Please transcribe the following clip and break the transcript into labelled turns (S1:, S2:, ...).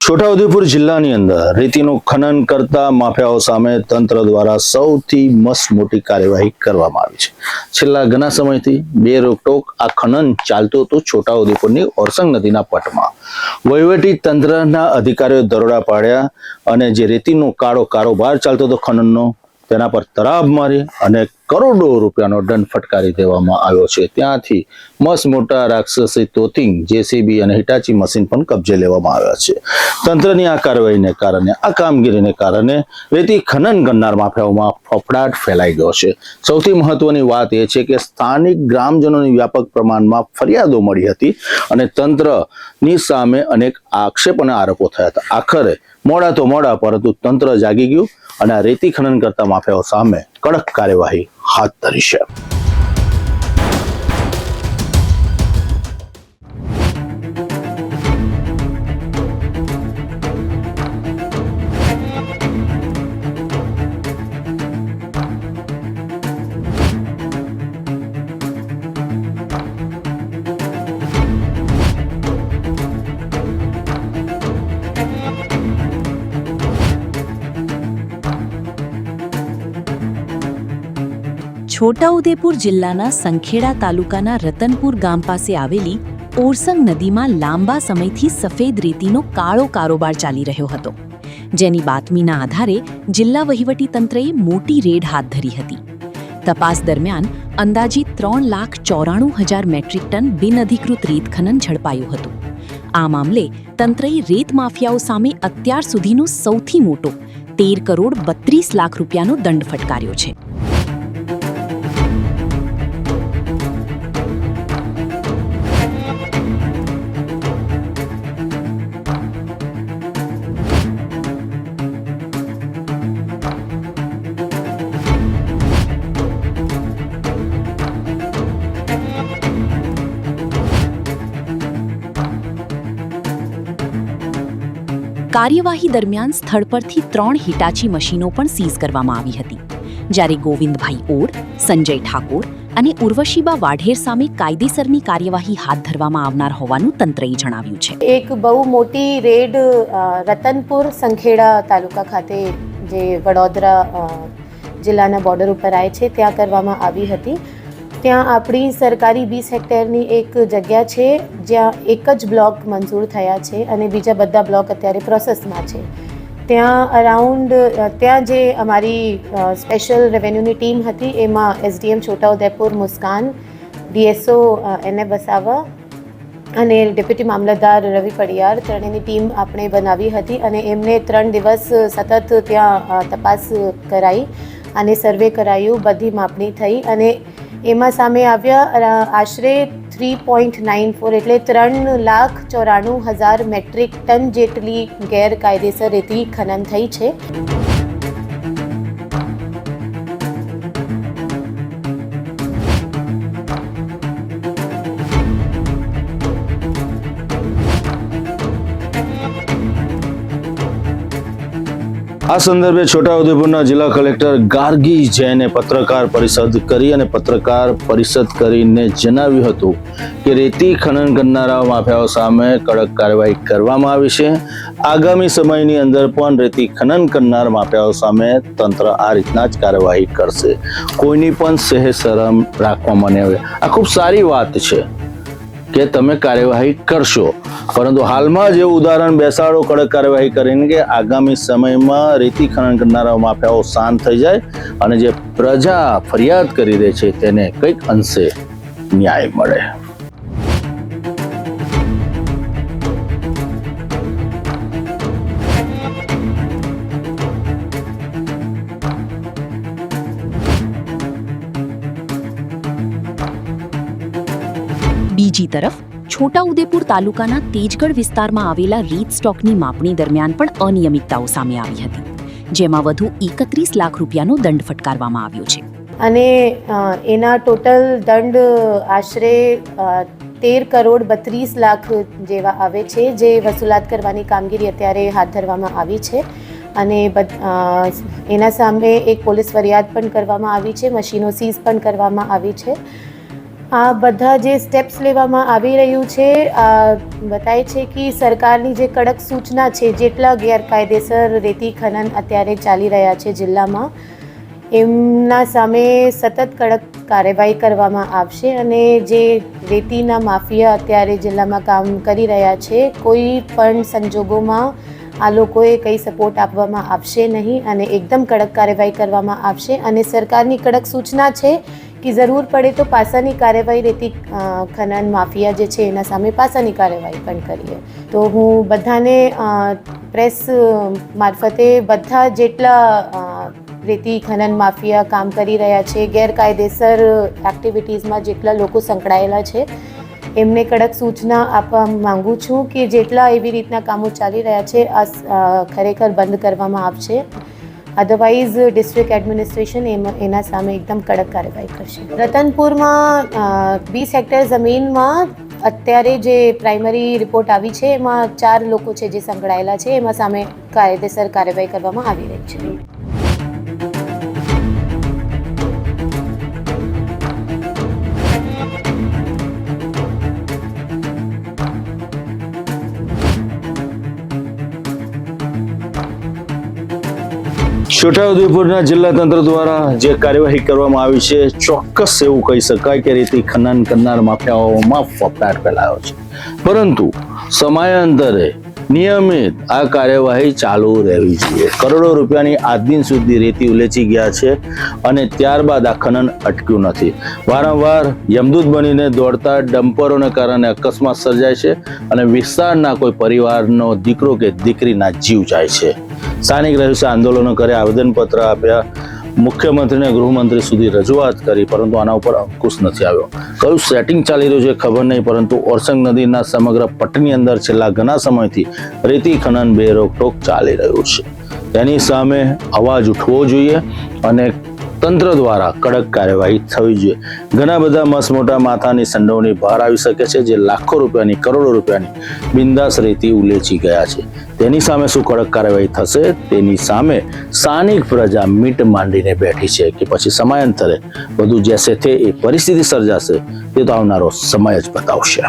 S1: છોટાઉદેપુર જિલ્લાની અંદર રેતીનું ખનન કરતા માફિયાઓ સામે તંત્ર દ્વારા સૌથી મસ્ત મોટી કાર્યવાહી કરવામાં આવી છે. છેલ્લા ઘણા સમયથી બે રોકટોક આ ખનન ચાલતું હતું. છોટાઉદેપુરની ઓરસંગ નદીના પટમાં વહીવટી તંત્રના અધિકારીઓ દરોડા પાડ્યા અને જે રેતીનો કારોબાર ચાલતો હતો ખનનનો, તેના પર તરાબ મારી અને કરોડો રૂપિયાનો દંડ ફટકારી દેવામાં આવ્યો છે. ત્યાંથી મસ્ત મોટા રાક્ષસી તોતિંગ, જેસીબી અને હિટાચી મશીન પણ કબજે લેવામાં આવ્યા છે. તંત્રની આ કાર્યવાહીને કારણે, આ કામગીરીને કારણે રેતી ખનન કરનાર માફિયાઓમાં ફફડાટ ફેલાઈ ગયો છે. સૌથી મહત્વની વાત એ છે કે સ્થાનિક ગ્રામજનોની વ્યાપક પ્રમાણમાં ફરિયાદો મળી હતી અને તંત્રની સામે અનેક આક્ષેપ અને આરોપો થયા હતા. આખરે મોડા તો મોડા, પરંતુ તંત્ર જાગી ગયું અને આ રેતી ખનન કરતા માફિયાઓ સામે કડક કાર્યવાહી હાથ ધરી છે.
S2: છોટાઉદેપુર જિલ્લાના સંખેડા તાલુકાના રતનપુર ગામ પાસે આવેલી ઓરસંગ નદીમાં લાંબા સમયથી સફેદ રેતીનો કાળો કારોબાર ચાલી રહ્યો હતો, જેની બાતમીના આધારે જિલ્લા વહીવટીતંત્રએ મોટી રેડ હાથ ધરી હતી. તપાસ દરમિયાન અંદાજિત 3,94,000 મેટ્રિક ટન બિનઅધિકૃત રેત ખનન ઝડપાયું હતું. આ મામલે તંત્રએ રેત માફિયાઓ સામે અત્યાર સુધીનો સૌથી મોટો 13 કરોડ 32 લાખ રૂપિયાનો દંડ ફટકાર્યો છે. કાર્યવાહી દરમિયાન સ્થળ પરથી 3 હિટાચી મશીનો પણ સીઝ કરવામાં આવી હતી, જ્યારે ગોવિંદભાઈ ઓડ, સંજય ઠાકોર અને ઉર્વશીબા વાઢેર સામે કાયદેસરની કાર્યવાહી હાથ ધરવામાં આવનાર હોવાનું તંત્રએ જણાવ્યું છે.
S3: એક બહુ મોટી રેડ રતનપુર સંખેડા તાલુકા ખાતે, જે વડોદરા જિલ્લાના બોર્ડર ઉપર આવે છે, ત્યાં કરવામાં આવી હતી. ત્યાં આપણી સરકારી 20 હેક્ટરની એક જગ્યા છે, જ્યાં એક જ બ્લોક મંજૂર થયા છે અને બીજા બધા બ્લોક અત્યારે પ્રોસેસમાં છે. ત્યાં જે અમારી સ્પેશિયલ રેવન્યુની ટીમ હતી, એમાં એસડીએમ છોટાઉદેપુર મુસ્કાન, ડીએસઓ એને બસાવા અને ડેપ્યુટી મામલતદાર રવિ પડિયાર, ત્રણેયની ટીમ આપણે બનાવી હતી અને એમને 3 દિવસ સતત ત્યાં તપાસ કરાઈ અને સર્વે કરાયું, બધી માપણી થઈ અને એમાં સામે આવ્યા આશરે 3.94 એટલે 3,94,000 મેટ્રિક ટન જેટલી ગેરકાયદેસર રેતી ખનન થઈ છે.
S1: આ સંદર્ભે છોટાઉદેપુરના જિલ્લા કલેક્ટર ગાર્ગી જૈને પત્રકાર પરિષદ કરી અને પત્રકાર પરિષદ કરીને જણાવ્યું હતું કે રેતી ખનન કરનારા માફિયાઓ સામે કડક કાર્યવાહી કરવામાં આવી છે. આગામી સમયની અંદર પણ રેતી ખનન કરનાર માફિયાઓ સામે તંત્ર આ રીતના જ કાર્યવાહી કરશે. કોઈની પણ સહેજ શરમ રાખવામાં નહીં આવે. આ ખૂબ સારી વાત છે કે તમે કાર્યવાહી કરશો, પરંતુ હાલમાં જે ઉદાહરણ બેસાડો કડક કાર્યવાહી કરીને કે આગામી સમયમાં રેતી ખનન કરનારા માફિયાઓ શાંત થઈ જાય અને જે પ્રજા ફરિયાદ કરી રહી છે તેને કંઈક અંશે ન્યાય મળે.
S2: બીજી તરફ છોટાઉદેપુર તાલુકાના તેજગઢ વિસ્તારમાં આવેલા રેત સ્ટોકની માપણી દરમિયાન પણ અનિયમિતતાઓ સામે આવી હતી, જેમાં વધુ 31 લાખ રૂપિયાનો દંડ ફટકારવામાં આવ્યો છે.
S3: અને એના ટોટલ દંડ આશરે 13 કરોડ 32 લાખ જેવા આવે છે, જે વસૂલાત કરવાની કામગીરી અત્યારે હાથ ધરવામાં આવી છે. અને એના સામે એક પોલીસ ફરિયાદ પણ કરવામાં આવી છે, મશીનો સીઝ પણ કરવામાં આવી છે. આ બધા જે સ્ટેપ્સ લેવામાં આવી રહ્યું છે બતાવે છે કે સરકારની જે કડક સૂચના છે, જેટલા ગેરકાયદેસર રેતી ખનન અત્યારે ચાલી રહ્યા છે જિલ્લામાં, એમના સામે સતત કડક કાર્યવાહી કરવામાં આવશે અને જે રેતીના માફિયા અત્યારે જિલ્લામાં કામ કરી રહ્યા છે, કોઈ પણ સંજોગોમાં આ લોકોએ કંઈ સપોર્ટ આપવામાં આવશે નહીં અને એકદમ કડક કાર્યવાહી કરવામાં આવશે. અને સરકારની કડક સૂચના છે કે જરૂર પડે તો પાસાની કાર્યવાહી રેતી ખનન માફિયા જે છે એના સામે પાસાની કાર્યવાહી પણ કરીએ. તો હું બધાને પ્રેસ મારફતે બધા જેટલા રેતી ખનન માફિયા કામ કરી રહ્યા છે, ગેરકાયદેસર એક્ટિવિટીઝમાં જેટલા લોકો સંકળાયેલા છે, એમને કડક સૂચના આપવા માંગુ છું કે જેટલા એવી રીતના કામો ચાલી રહ્યા છે આ ખરેખર બંધ કરવામાં આવશે. અધરવાઇઝ ડિસ્ટ્રિક્ટ એડમિનિસ્ટ્રેશન એના સામે એકદમ કડક કાર્યવાહી કરશે. રતનપુરમાં 20 હેક્ટર જમીનમાં અત્યારે જે પ્રાઇમરી રિપોર્ટ આવી છે એમાં 4 લોકો છે જે સંકળાયેલા છે, એમાં સામે કાયદેસર કાર્યવાહી કરવામાં આવી રહી છે.
S1: છોટાઉદેપુરના જિલ્લા તંત્ર દ્વારા જે કાર્યવાહી કરવામાં આવી છે, ચોક્કસ એવું કહી શકાય કે રેતી ખનન કરનાર માફિયાઓમાં ફફડાટ ફેલાયો છે. પરંતુ સમયાંતરે નિયમિત આ કાર્યવાહી ચાલુ રહેવી જોઈએ. કરોડો રૂપિયાની આજ દિન સુધી રેતી ઉલેચી ગયા છે અને ત્યારબાદ આ ખનન અટક્યું નથી. વારંવાર યમદૂત બનીને દોડતા ડમ્પરોને કારણે અકસ્માત સર્જાય છે અને વિસ્તારના કોઈ પરિવારનો દીકરો કે દીકરીના જીવ જાય છે. સ્થાનિક રહીશો આંદોલનો કરી, આવેદનપત્ર આપ્યા, મુખ્યમંત્રીને ગૃહમંત્રી સુધી રજૂઆત કરી, પરંતુ આના ઉપર અંકુશ નથી આવ્યો. કયું સેટિંગ ચાલી રહ્યું છે ખબર નહીં, પરંતુ ઓરસંગ નદીના સમગ્ર પટ્ટની અંદર છેલ્લા ઘણા સમયથી રેતી ખનન બેરોકટોક ચાલી રહ્યું છે. તેની સામે અવાજ ઉઠવો જોઈએ અને તંત્ર દ્વારા કડક કાર્યવાહી થવી જોઈએ. ઘણા બધા મસમોટા માથાની સંડોવણી બહાર આવી શકે છે જે લાખો રૂપિયાની, કરોડો રૂપિયાની બિંદાસ રેતી ઉલેચી ગયા છે. તેની સામે શું કડક કાર્યવાહી થશે તેની સામે સ્થાનિક પ્રજા મીટ માંડીને બેઠી છે કે પછી સમયાંતરે બધું જેસે તે એ પરિસ્થિતિ સર્જાશે તે તો આવનારો સમય જ બતાવશે.